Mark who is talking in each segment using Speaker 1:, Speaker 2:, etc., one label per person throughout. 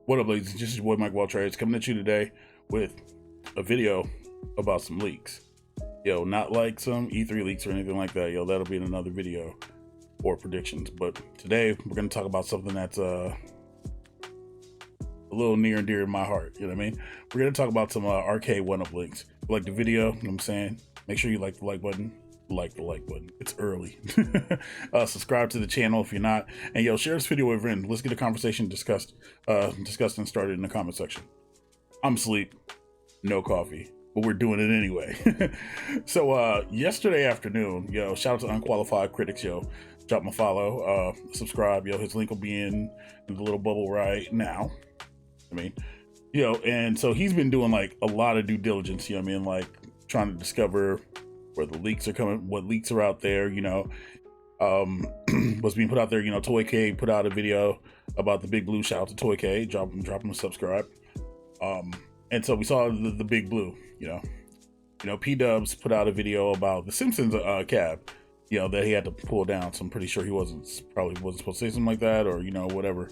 Speaker 1: What up, ladies? This is your boy Mike Trades coming at you today with a video about some leaks. Yo, not like some E3 leaks or anything like that. Yo, that'll be in another video or predictions. But today we're going to talk about something that's a little near and dear to my heart. You know what I mean? We're going to talk about some Arcade1up links. If you like the video, you know what I'm saying? Make sure you like the like button. It's early. Subscribe to the channel if you're not, and yo, share this video with a friend. Let's get a conversation discussed and started in the comment section. I'm asleep, no coffee, but we're doing it anyway. So yesterday afternoon, yo, shout out to Unqualified Critics, yo, drop my follow, subscribe, yo, his link will be in the little bubble right now. I mean, yo, and so he's been doing like a lot of due diligence, you know what I mean, like trying to discover where the leaks are coming, what leaks are out there, you know, what's being put out there. You know, Toy K put out a video about the Big Blue. Shout out to Toy K, drop him a subscribe. And so we saw the Big Blue, you know, P-Dubs put out a video about the Simpsons cab, you know, that he had to pull down. So I'm pretty sure he probably wasn't supposed to say something like that, or, you know, whatever.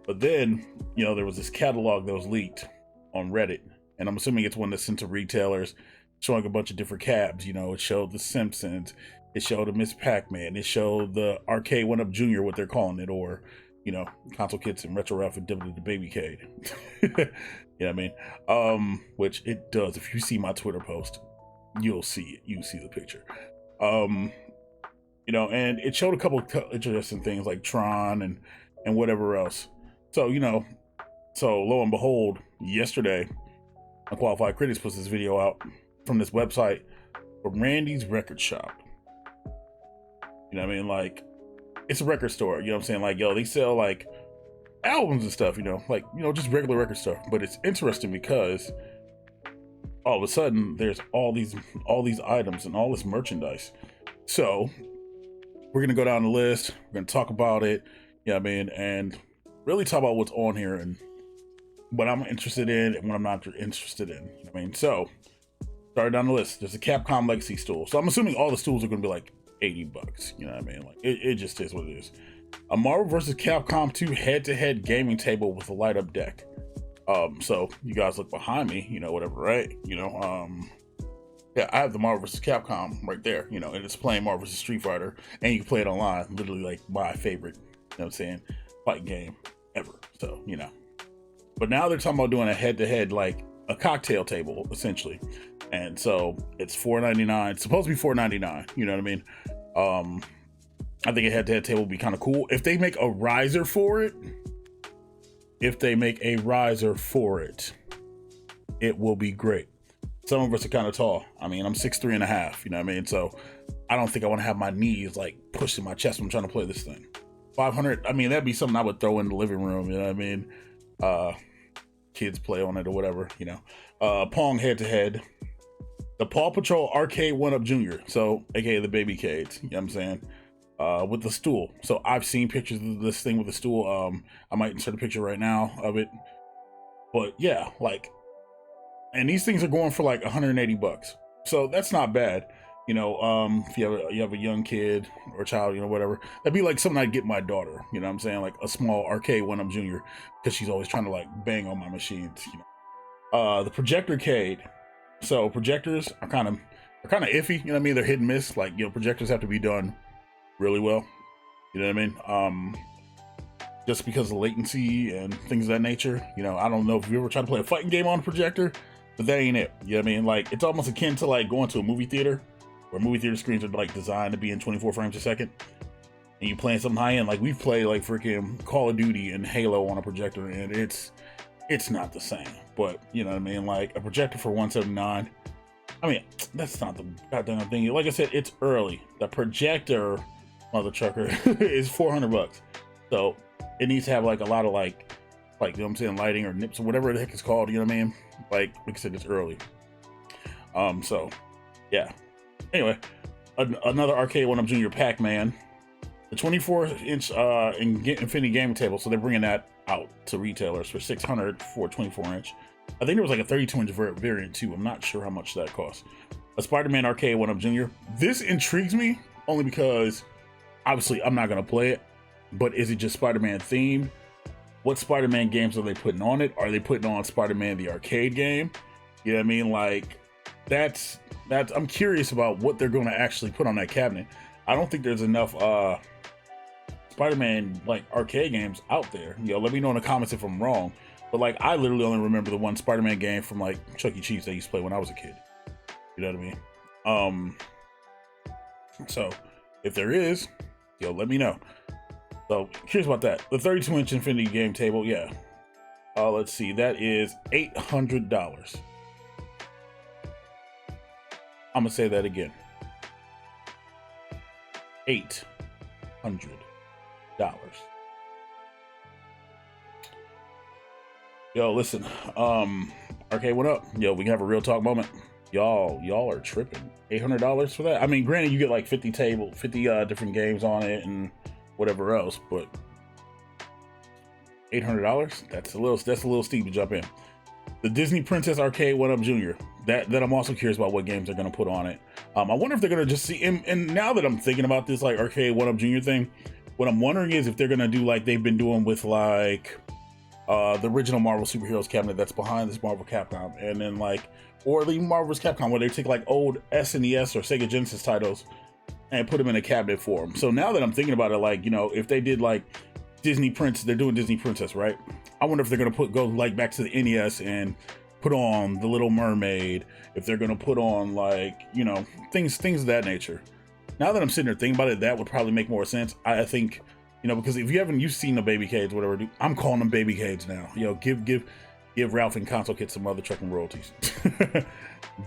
Speaker 1: But then, you know, there was this catalog that was leaked on Reddit, and I'm assuming it's one that's sent to retailers, showing a bunch of different cabs. You know, it showed the Simpsons, it showed a Miss Pac-Man, it showed the Arcade1up Jr., what they're calling it, or, you know, Console Kits and Retro Ralph and W the Baby Cade. You know what I mean? Which it does. If you see my Twitter post, you'll see it. You see the picture. You know, and it showed a couple of interesting things like Tron and whatever else. So, you know, so lo and behold, yesterday, Unqualified Critics puts this video out from this website from Randy's Record Shop. You know what I mean? Like, it's a record store, you know what I'm saying? Like, yo, they sell like albums and stuff, you know, like, you know, just regular record stuff. But it's interesting because all of a sudden there's all these items and all this merchandise. So we're gonna go down the list, we're gonna talk about it, you know what I mean, and really talk about what's on here and what I'm interested in and what I'm not interested in. You know what I mean? So started down the list. There's a Capcom Legacy stool. So I'm assuming all the stools are going to be like $80. You know what I mean? Like it just is what it is. A Marvel vs. Capcom 2 head-to-head gaming table with a light-up deck. So you guys look behind me, you know, whatever, right? You know, yeah, I have the Marvel vs. Capcom right there, you know, and it's playing Marvel vs. Street Fighter, and you can play it online. Literally like my favorite, you know what I'm saying, fight game ever. So, you know. But now they're talking about doing a head-to-head, like a cocktail table, essentially. And so it's $4.99. It's supposed to be $4.99. You know what I mean? I think a head-to-head table would be kind of cool. If they make a riser for it, it will be great. Some of us are kind of tall. I mean, I'm 6'3.5", you know what I mean? So I don't think I want to have my knees like pushed in my chest when I'm trying to play this thing. 500, I mean, that'd be something I would throw in the living room, you know what I mean? Kids play on it or whatever, you know. Pong head-to-head. The Paw Patrol Arcade1up Jr., so aka the Baby Cades, you know what I'm saying? With the stool. So I've seen pictures of this thing with the stool. I might insert a picture right now of it. But yeah, like, and these things are going for like $180. So that's not bad. You know, if you have a young kid or a child, you know, whatever, that'd be like something I'd get my daughter, you know what I'm saying? Like a small Arcade1up Jr., because she's always trying to like bang on my machines, you know. The projector cade. So projectors are kind of iffy, you know what I mean? They're hit and miss. Like, you know, projectors have to be done really well, you know what I mean? Just because of latency and things of that nature, you know. I don't know if you ever tried to play a fighting game on a projector, but that ain't it, you know what I mean? Like, it's almost akin to like going to a movie theater, where movie theater screens are like designed to be in 24 frames a second, and you playing something high end. Like, we've played like freaking Call of Duty and Halo on a projector, and it's not the same. But you know what I mean, like a projector for $179, I mean, that's not the goddamn thing. Like I said, it's early. The projector, mother trucker, is $400. So it needs to have like a lot of like you know what I'm saying, lighting or nips or whatever the heck it's called, you know what I mean? Like I said, it's early. So yeah. Anyway, another Arcade1up Jr. Pac-Man, the 24-inch Infinity gaming table. So they're bringing that out to retailers for $600 for 24-inch. I think there was like a 32-inch variant too. I'm not sure how much that costs. A Spider-Man Arcade1up Jr. This intrigues me only because obviously I'm not gonna play it, but is it just Spider-Man themed? what Spider-Man games are they putting on it? Are they putting on Spider-Man the arcade game? You know what I mean? Like, that's I'm curious about what they're going to actually put on that cabinet. I don't think there's enough Spider-Man like arcade games out there. You know, let me know in the comments if I'm wrong. But like, I literally only remember the one Spider-Man game from like Chuck E. Cheese that I used to play when I was a kid. You know what I mean? So if there is, yo, let me know. So here's about that. The 32-inch Infinity game table, yeah. Let's see, that is $800. I'm gonna say that again. $800. Yo, listen, Arcade1up. Yo, we can have a real talk moment. Y'all are tripping. $800 for that? I mean, granted, you get like 50 different games on it and whatever else, but $800? That's a little steep to jump in. The Disney Princess Arcade1up Junior. That I'm also curious about what games they're gonna put on it. I wonder if they're gonna just see. And now that I'm thinking about this like Arcade1up Junior thing, what I'm wondering is if they're gonna do like they've been doing with like the original Marvel Superheroes cabinet that's behind this Marvel Capcom, and then like, or the Marvel vs. Capcom, where they take like old SNES or Sega Genesis titles and put them in a cabinet for them. So now that I'm thinking about it, like, you know, if they did like Disney Princess, they're doing Disney Princess, right? I wonder if they're gonna go like back to the NES and put on The Little Mermaid, if they're gonna put on like, you know, things of that nature. Now that I'm sitting there thinking about it, that would probably make more sense. I think, you know, because if you've seen the baby cage, whatever, I'm calling them baby cage now. You know, give Ralph and Console Kid some other trucking royalties.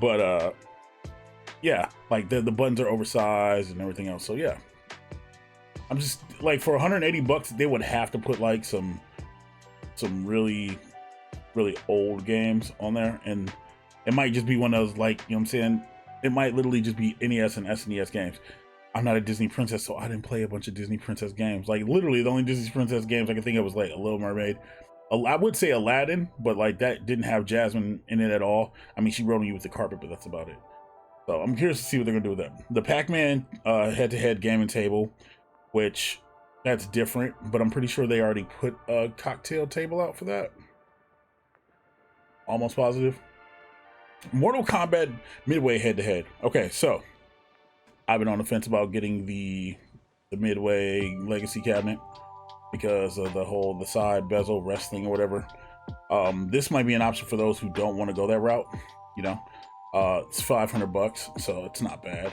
Speaker 1: But yeah, like the buttons are oversized and everything else. So yeah, I'm just like, for $180, they would have to put like some really old games on there, and it might just be one of those, like, you know what I'm saying, it might literally just be NES and SNES games. I'm not a Disney princess, so I didn't play a bunch of Disney princess games. Like, literally the only Disney princess games I can think of was like A Little Mermaid. I would say Aladdin, but like that didn't have Jasmine in it at all. I mean, she rode on you with the carpet, but that's about it. So I'm curious to see what they're gonna do with that. The Pac-Man head-to-head gaming table, which that's different, but I'm pretty sure they already put a cocktail table out for that. Almost positive. Mortal Kombat Midway head-to-head. Okay, so I've been on the fence about getting the Midway Legacy cabinet because of the side bezel wrestling or whatever. This might be an option for those who don't want to go that route. You know, it's $500, so it's not bad.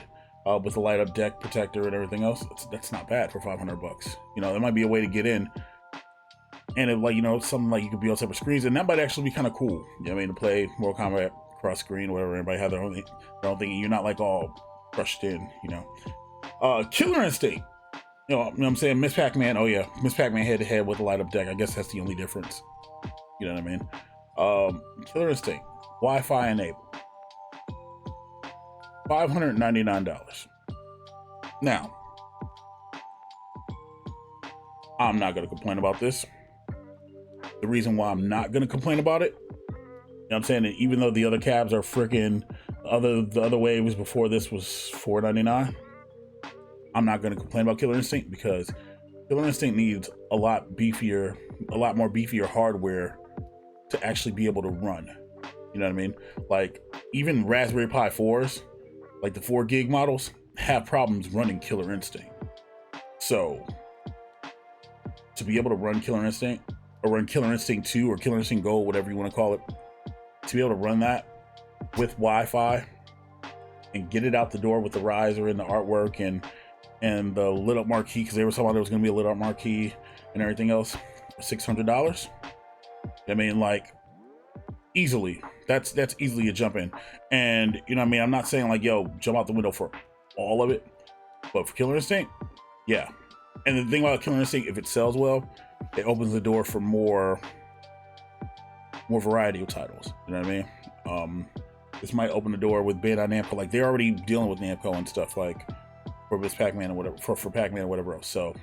Speaker 1: With the light up deck protector and everything else, that's not bad for $500. You know, there might be a way to get in, and if, like, you know, something like you could be on separate screens, and that might actually be kind of cool. You know what I mean, to play Mortal Kombat cross screen, whatever. Everybody have their own thing, and you're not like all brushed in. You know, Killer Instinct. You know what I'm saying? Miss Pac-Man. Oh yeah, Miss Pac-Man head to head with a light up deck. I guess that's the only difference. You know what I mean? Killer Instinct, Wi-Fi enabled, $599. Now, I'm not gonna complain about this. The reason why I'm not gonna complain about it, you know what I'm saying, that even though the other cabs are freaking, the other waves before this was $499, I'm not gonna complain about Killer Instinct, because Killer Instinct needs a lot more beefier hardware to actually be able to run. You know what I mean? Like, even Raspberry Pi 4s, like the 4 gig models, have problems running Killer Instinct. So to be able to run Killer Instinct, or run Killer Instinct 2 or Killer Instinct Gold, whatever you want to call it, to be able to run that with Wi-Fi and get it out the door with the riser and the artwork and the lit up marquee, because they were talking about there was going to be a lit up marquee and everything else, $600. I mean, like, easily, that's easily a jump in. And you know what I mean, I'm not saying like, yo, jump out the window for all of it, but for Killer Instinct, yeah. And the thing about Killer Instinct, if it sells well, it opens the door for more variety of titles. You know what I mean? This might open the door with Bandai Namco. Like, they're already dealing with Namco and stuff, like for this Pac-Man or whatever, for Pac-Man or whatever else. So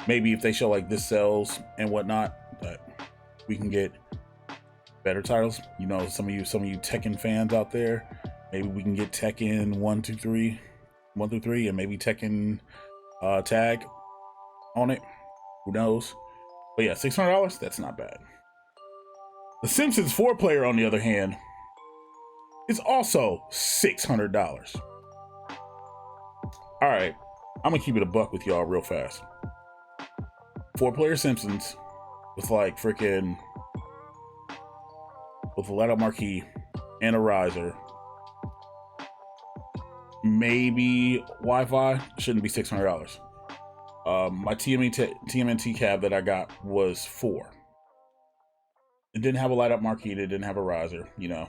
Speaker 1: maybe if they show like this sells and whatnot, but we can get better titles. You know, some of you Tekken fans out there, maybe we can get Tekken 1 through 3, and maybe Tekken Tag on it. Who knows? But yeah, $600, that's not bad. The Simpsons 4-player, on the other hand, is also $600. All right, I'm gonna keep it a buck with y'all real fast. 4-player Simpsons with like freaking with a light-up marquee and a riser, maybe Wi-Fi, shouldn't be $600. My TMNT cab that I got was $4. It didn't have a light-up marquee. It didn't have a riser. You know,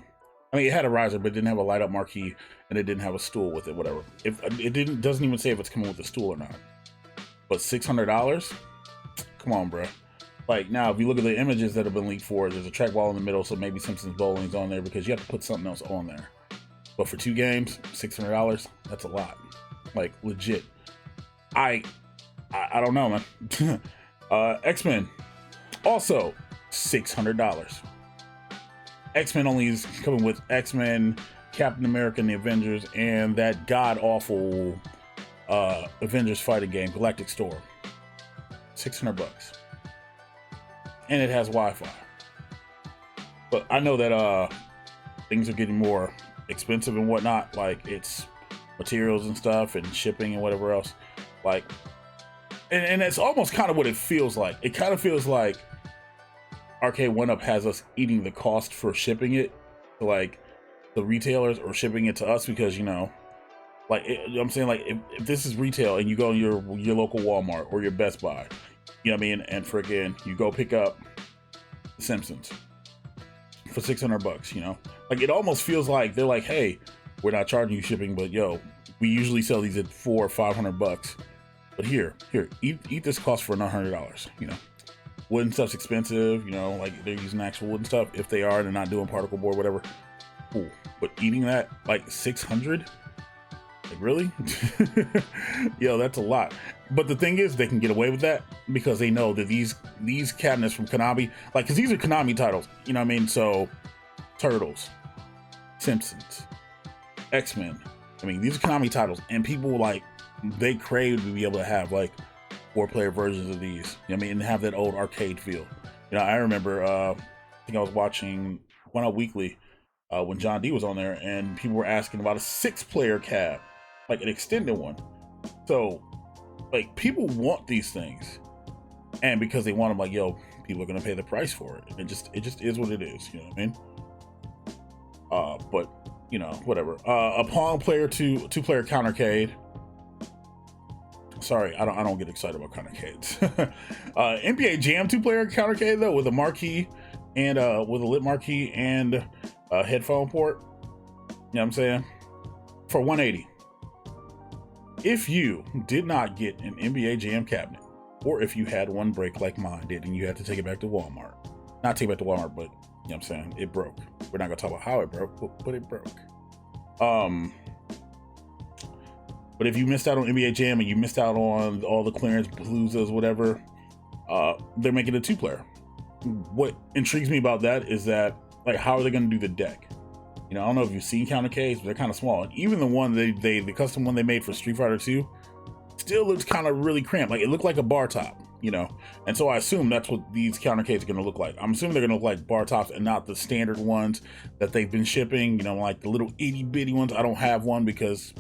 Speaker 1: I mean, it had a riser, but it didn't have a light-up marquee, and it didn't have a stool with it. Whatever. If it doesn't even say if it's coming with a stool or not. But $600? Come on, bro. Like, now, if you look at the images that have been leaked for it, there's a trackball in the middle, so maybe Simpsons Bowling's on there because you have to put something else on there. But for 2 games, $600, that's a lot. Like, legit. I don't know, man. X-Men, also $600. X-Men only is coming with X-Men, Captain America and the Avengers, and that god-awful Avengers fighting game, Galactic Storm. $600. And it has Wi-Fi. But I know that things are getting more expensive and whatnot, like it's materials and stuff and shipping and whatever else. Like, and it's almost kind of what it feels like. It kind of feels like Arcade1up has us eating the cost for shipping it to like the retailers or shipping it to us because, you know, like I'm saying, like if this is retail and you go to your local Walmart or your Best Buy, you know what I mean, and freaking you go pick up The Simpsons for $600, you know, like it almost feels like they're like, hey, we're not charging you shipping, but yo, we usually sell these at $400 or $500, but here, eat this cost for $900, you know. Wooden stuff's expensive, you know, like they're using actual wooden stuff. If they are, they're not doing particle board, whatever. Cool. But eating that like $600, like really? Yo, that's a lot. But the thing is, they can get away with that because they know that these cabinets from Konami, like, because these are Konami titles, you know what I mean? So, Turtles, Simpsons, X-Men. I mean, these are Konami titles, and people like they crave to be able to have like 4-player versions of these. You know what I mean, and have that old arcade feel. You know, I remember, I think I was watching One Up Weekly when John D was on there, and people were asking about a 6-player cab, like an extended one. So, like, people want these things, and because they want them, like, yo, people are gonna pay the price for it. It just is what it is. You know what I mean? But you know, whatever. A Pong player 2-player countercade. Sorry, I don't get excited about countercades. NBA Jam 2-player countercade though, with a marquee and with a lit marquee and a headphone port. You know what I'm saying? For $180. If you did not get an NBA Jam cabinet, or if you had one break like mine did and you had to take it back to Walmart, not take it back to Walmart, but you know what I'm saying, it broke. We're not gonna talk about how it broke, but it broke. But if you missed out on NBA Jam and you missed out on all the clearance paloozas, whatever, they're making a 2-player. What intrigues me about that is that, like, how are they going to do the deck? You know, I don't know if you've seen countercades, but they're kind of small. And even the one the custom one they made for Street Fighter 2 still looks kind of really cramped. Like, it looked like a bar top, you know? And so I assume that's what these countercades are going to look like. I'm assuming they're going to look like bar tops and not the standard ones that they've been shipping, you know, like the little itty bitty ones. I don't have one because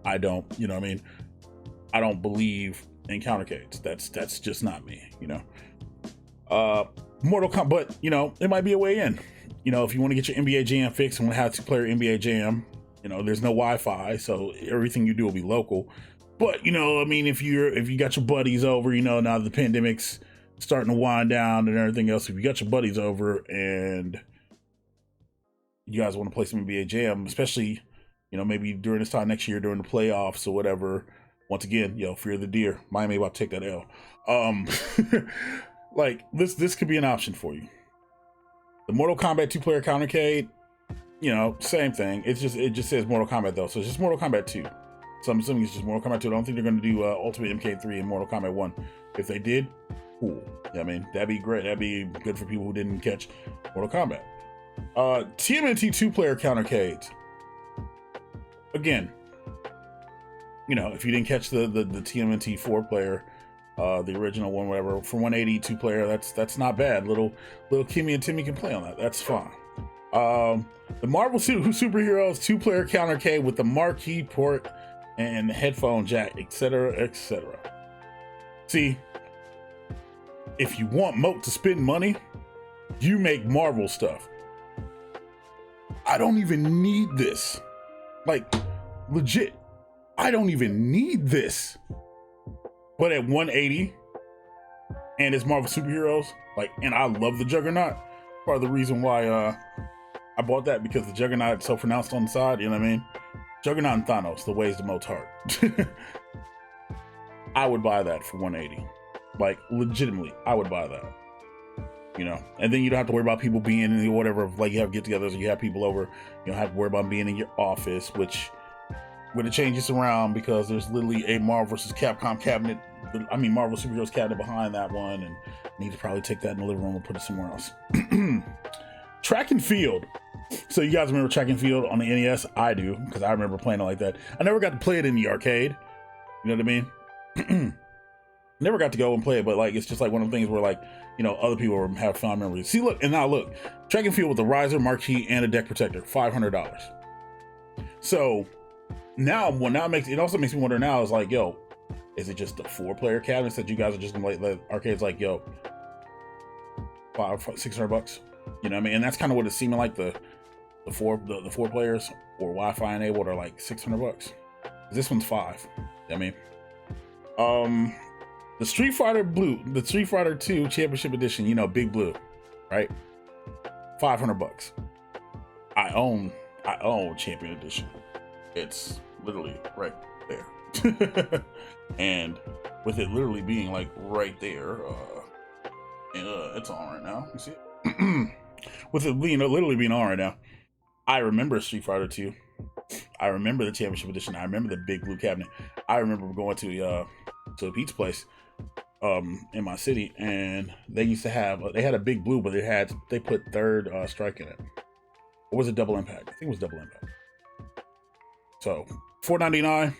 Speaker 1: I don't, you know what I mean? I don't believe in countercades. That's just not me, you know? Mortal Kombat, but, you know, it might be a way in. You know, if you want to get your NBA Jam fixed and want to have 2-player NBA Jam, you know, there's no Wi-Fi, so everything you do will be local. But, you know, I mean, if you got your buddies over, you know, now the pandemic's starting to wind down and everything else, if you got your buddies over and you guys want to play some NBA Jam, especially, you know, maybe during this time next year, during the playoffs or whatever. Once again, yo, fear the deer. Miami about to take that L. Like, this could be an option for you. The Mortal Kombat 2-player countercade, you know, same thing. It just says Mortal Kombat though, so it's just Mortal Kombat 2. So I'm assuming it's just Mortal Kombat 2. I don't think they're going to do Ultimate MK3 and Mortal Kombat 1. If they did, cool. Yeah, I mean, that'd be great. That'd be good for people who didn't catch Mortal Kombat. TMNT 2-player countercades. Again, you know, if you didn't catch the TMNT 4-player, The original one, whatever, for 180 2-player. That's not bad. Little Kimmy and Timmy can play on that. That's fine. The Marvel Superheroes 2-player counter arcade with the marquee port and headphone jack, etc., etc. See, if you want Moat to spend money, you make Marvel stuff. I don't even need this. Like, legit, I don't even need this. But at 180, and it's Marvel Superheroes, like, and I love the Juggernaut. Part of the reason why I bought that, because the Juggernaut is so pronounced on the side, you know what I mean? Juggernaut and Thanos, the ways to Moat's heart. I would buy that for 180. Like, legitimately, I would buy that. You know, and then you don't have to worry about people being in whatever, like you have get-togethers or you have people over. You don't have to worry about being in your office, which we're gonna change this around because there's literally a Marvel vs. Capcom cabinet. I mean, Marvel Superheroes cabinet behind that one, and I need to probably take that in the living room and put it somewhere else. Track and Field. So you guys remember Track and Field on the NES? I do, because I remember playing it like that. I never got to play it in the arcade. You know what I mean? Never got to go and play it, but like it's just like one of the things where, like, you know, other people have fond memories. See, look, and now look, Track and Field with a riser, marquee, and a deck protector, $500. So now, it also makes me wonder now, is like, yo, is it just the 4-player cabinets that you guys are just gonna like the arcades like, yo, $600? You know what I mean? And that's kind of what it's seeming like, the 4 players or Wi-Fi enabled are like $600. This one's $5. You know what I mean? The Street Fighter 2 Championship Edition, you know, Big Blue, right? $500. I own Champion Edition. It's literally right there. And with it literally being like right there, it's on right now. You see it? With it being literally being on right now, I remember Street Fighter 2. I remember the Championship Edition. I remember the Big Blue cabinet. I remember going to a pizza place in my city, and they used to have they had a Big Blue, but they put Third Strike in it. Or was it Double Impact? I think it was Double Impact. So $4.99.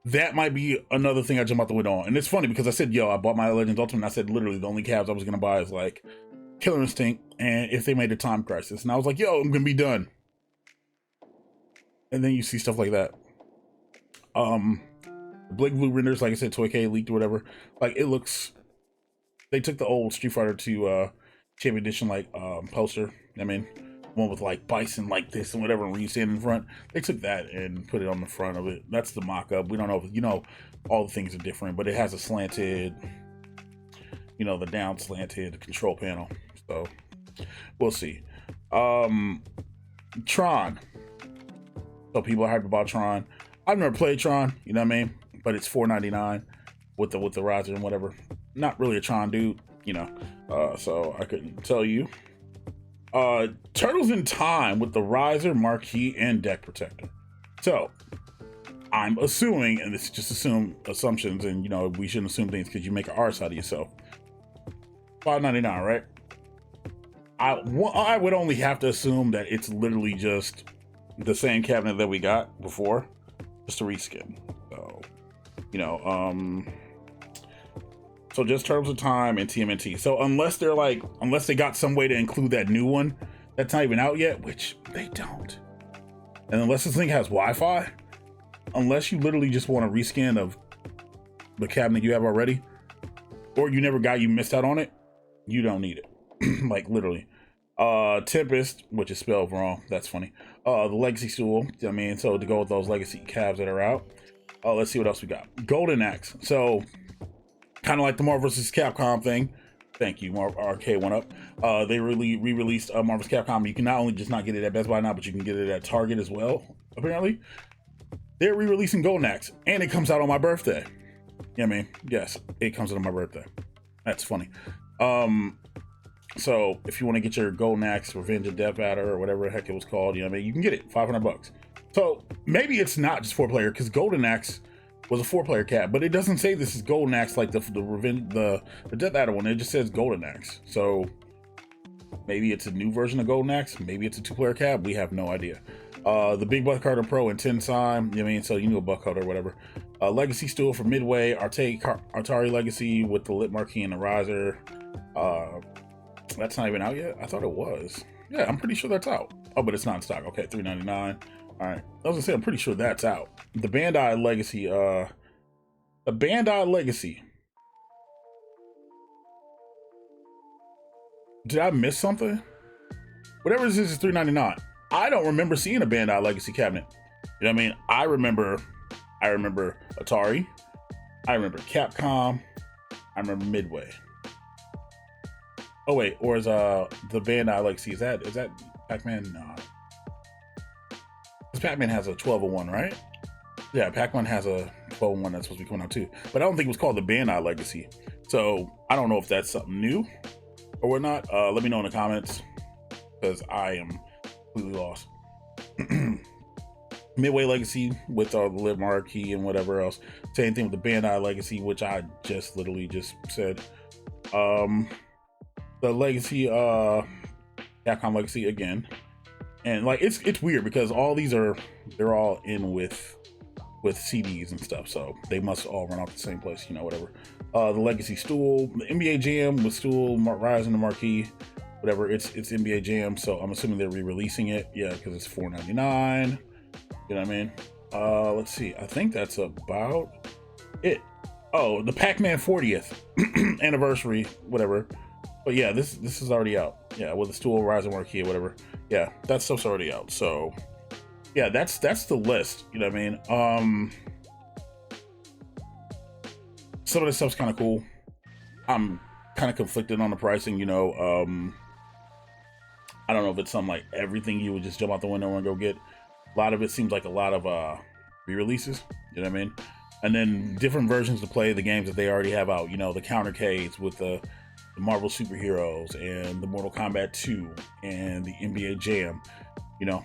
Speaker 1: That might be another thing I jump out the window on. And it's funny because I said, yo, I bought my Legends Ultimate, and I said literally the only cabs I was gonna buy is like Killer Instinct and if they made a Time Crisis. And I was like, yo, I'm gonna be done. And then you see stuff like that. Big Blue renders, like I said, Toy K leaked or whatever. Like, it looks, they took the old Street Fighter 2 Champion Edition like poster. I mean, one with like Bison like this and whatever, and where you stand in front. They took that and put it on the front of it. That's the mock-up. We don't know if, you know, all the things are different, but it has a slanted, you know, the down slanted control panel. So we'll see. Tron. So people are hyped about Tron. I've never played Tron, you know what I mean? But it's $4.99 with the riser and whatever. Not really a Tron dude, you know. So I couldn't tell you. Turtles in Time with the riser, marquee, and deck protector. So I'm assuming, and this is just assumptions, and you know, we shouldn't assume things because you make an arse out of yourself. $5.99, right? I would only have to assume that it's literally just the same cabinet that we got before, just a reskin. So, you know, so just Turtles of Time and TMNT. So unless they got some way to include that new one that's not even out yet, which they don't, and unless this thing has Wi-Fi, unless you literally just want a reskin of the cabinet you have already, or you missed out on it, you don't need it. Like, literally. Tempest, which is spelled wrong, that's funny. The Legacy Stool, I mean, so to go with those Legacy cabs that are out. Let's see what else we got. Golden Axe. So kind of like the Marvel vs. Capcom thing. Thank you, Arcade1up. They re-released Marvel vs. Capcom. You can not only just not get it at Best Buy now, but you can get it at Target as well, apparently. They're re-releasing Golden Axe, and it comes out on my birthday. Yeah, I mean, yes, it comes out on my birthday. That's funny. So if you want to get your Golden Axe Revenge of Death Adder or whatever the heck it was called, you know what I mean, you can get it, $500. So maybe it's not just 4-player, because Golden Axe was a 4-player cab, but it doesn't say this is Golden Axe like the Death Adder one. It just says Golden Axe. So maybe it's a new version of Golden Axe. Maybe it's a 2-player cab. We have no idea. The Big Buck Cutter Pro and 10 Sign, you know what I mean, so you knew a buck cutter or whatever. Legacy Stool for Midway, Atari Legacy with the lit marquee and the riser. That's not even out yet. I thought it was. Yeah, I'm pretty sure that's out. Oh, but it's not in stock. Okay, $3.99. All right, I was gonna say I'm pretty sure that's out. The Bandai Legacy. The Bandai Legacy. Did I miss something? Whatever this is $3.99. I don't remember seeing a Bandai Legacy cabinet. You know what I mean? I remember Atari. I remember Capcom. I remember Midway. Oh wait, or is the Bandai Legacy, is that Pac-Man? No. Because Pac-Man has a 1201, right? Yeah, Pac-Man has a 1201 that's supposed to be coming out too. But I don't think it was called the Bandai Legacy. So I don't know if that's something new or whatnot. Let me know in the comments, because I am completely lost. Midway Legacy with the lit marquee and whatever else. Same thing with the Bandai Legacy, which I just literally just said. The Legacy, Capcom Legacy again. And like it's weird because all these they're all in with CDs and stuff, so they must all run off the same place, you know, whatever. The Legacy Stool, the NBA Jam with Stool, Rise and the Marquee, whatever. It's NBA Jam, so I'm assuming they're re-releasing it. Yeah, because it's $4.99. You know what I mean? Let's see. I think that's about it. Oh, the Pac-Man 40th anniversary, whatever. But yeah, this is already out. Yeah, with the Stool, Rise and Marquee, whatever. Yeah, that stuff's already out. So yeah, that's the list. You know what I mean? Some of this stuff's kind of cool. I'm kind of conflicted on the pricing. You know, I don't know if it's something like everything you would just jump out the window and go get. A lot of it seems like a lot of re-releases. You know what I mean? And then different versions to play the games that they already have out. You know, the countercades with the Marvel superheroes and the Mortal Kombat 2 and the NBA Jam, you know,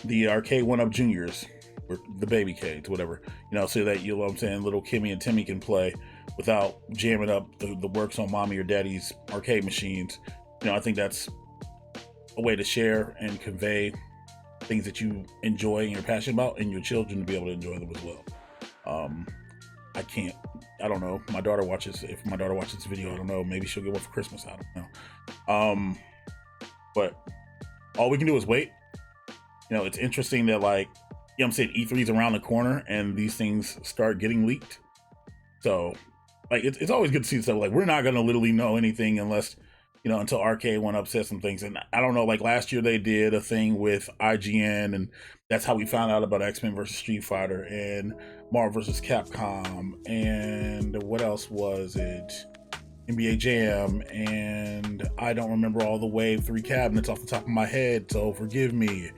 Speaker 1: the Arcade1up Juniors or the baby cades, whatever, you know, so that, you know what I'm saying, little Kimmy and Timmy can play without jamming up the works on mommy or daddy's arcade machines. You know, I think that's a way to share and convey things that you enjoy and you're passionate about, and your children to be able to enjoy them as well. I don't know. If my daughter watches this video, I don't know. Maybe she'll get one for Christmas. I don't know. But all we can do is wait. You know, it's interesting that, like, you know what I'm saying, E3's around the corner and these things start getting leaked. So, like, it's always good to see stuff. Like, we're not going to literally know anything unless, you know, until Arcade1up says some things. And I don't know, like last year they did a thing with IGN, and that's how we found out about X-Men versus Street Fighter and Marvel versus Capcom, and what else was it? NBA Jam, and I don't remember all the Wave 3 cabinets off the top of my head, so forgive me.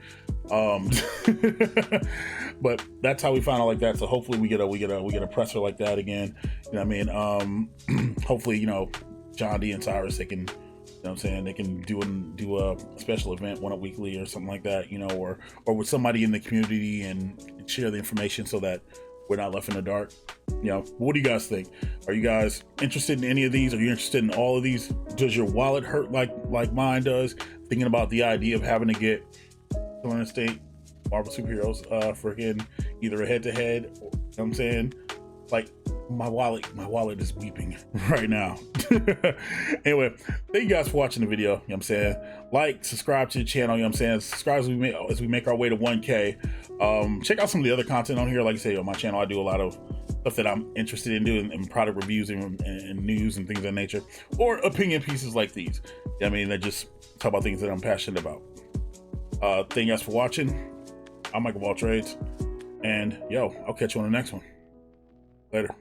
Speaker 1: But that's how we found out like that. So hopefully we get a presser like that again. You know what I mean? Hopefully, you know, John D and Cyrus, they can, you know what I'm saying, they can do a special event, one up weekly or something like that, you know, or with somebody in the community and share the information so that we're not left in the dark. You know, what do you guys think? Are you guys interested in any of these? Are you interested in all of these? Does your wallet hurt like mine does, thinking about the idea of having to get Killer State Marvel superheroes freaking either a head-to-head, you know what I'm saying? Like, my wallet is weeping right now. Anyway, thank you guys for watching the video. You know what I'm saying? Like, subscribe to the channel, you know what I'm saying? Subscribe as we make our way to 1K. Check out some of the other content on here. Like I say, on my channel, I do a lot of stuff that I'm interested in doing, and product reviews and news and things of that nature, or opinion pieces like these. You know what I mean? That just talk about things that I'm passionate about. Thank you guys for watching. I'm Michael of All Trades, and yo, I'll catch you on the next one. Later.